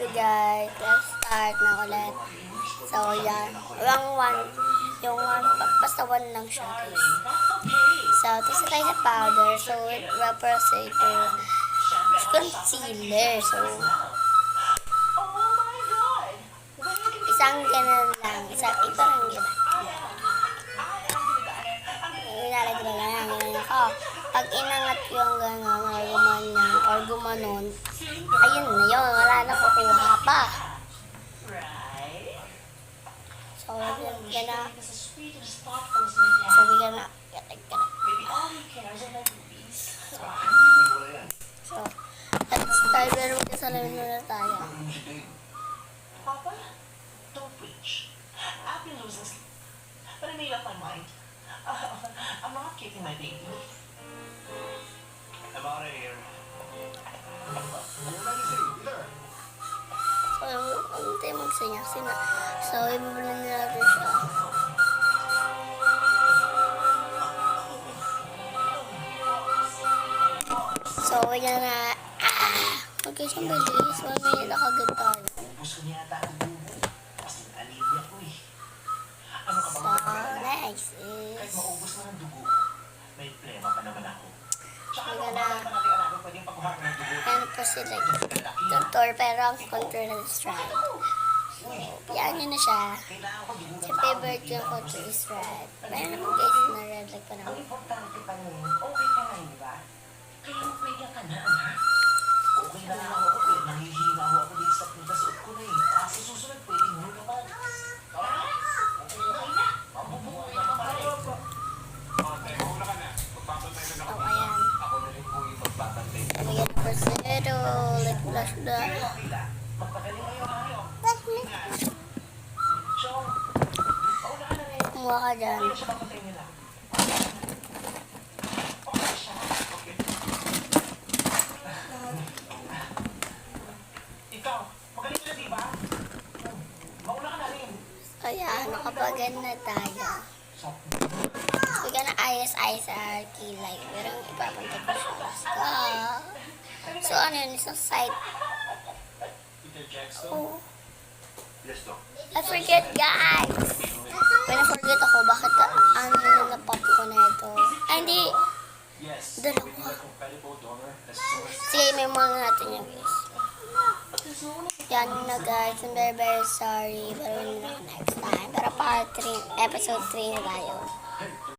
So guys, let's start na ulit. So yan, yung one, basta one lang siya guys. So, tapos tayo sa powder. So, it will proceed to concealer. So, isang ganun lang. Ito lang yun. Inalagay na lang. Ganun ako. Pag inangat yung gano'n, or gumanyan, or gumanon, ayun na yun. Wala na kukuha pa. So, we're gonna, so, let's start. Pero magkasalamin muna tayo. Papa, don't preach. I've been losing sleep, but I made up my mind. I'm not keeping my baby. I'm out of here. So, ano tayo magsinya? So, ibabalik natin siya. So, yan na. Okay, siyang bilis. 1 minute na kagad tayo. Ubus ko niya ata ang bubo. Kasi alivia ko eh. Ano ka So, bang next kahit is... maubos na ng dugo, may plema pa naman ako. Tsaka We're ano gonna- ba natin anak ko pwedeng pagkuha ng dugo? Ano po sila? Contour, pero ang contour na stripe. So, yan yun na siya. Kailangan ko dugo Sa favorite yung contour is red. Meron naman guys na red like pa Ang naman. importante pa nun, okay ka na, di ba? Kaya magpahinga ka na, anak. Okay na lang ako, pero nangihina ako dito sa pagkasuot ko na eh. Sa susunod, pwedeng mo naman. Okay na. Mabubuhay na naman eh. So, ayan. Ako na rin po yung magbabantay. Ayan po zero. Like flash na. Okay lang. Magpagaling kayo, Mario. So, pauna ka na rin. Kumuha ka dyan. Ano siya papatay nila? Okay siya. Okay. Ikaw, magaling ka, di ba? Mauna ka na rin. Ayan, nakapagan na tayo. So, we're gonna ayos-ayos our kilay. Pero ipapantay ko siya. Let's go. So, ano yun? Isang side. Peter Jackson? Oh, Yes, Doc. I forget, guys. Pina-forget ako. Bakit ano yung napop ko na ito? Ay, hindi. Yes. Dalawa. Compatible donor as source. Sige, may muna natin yung guys. Yan na guys. I'm very, very sorry. Pero yun na next time. Pero part 3, episode 3 na tayo.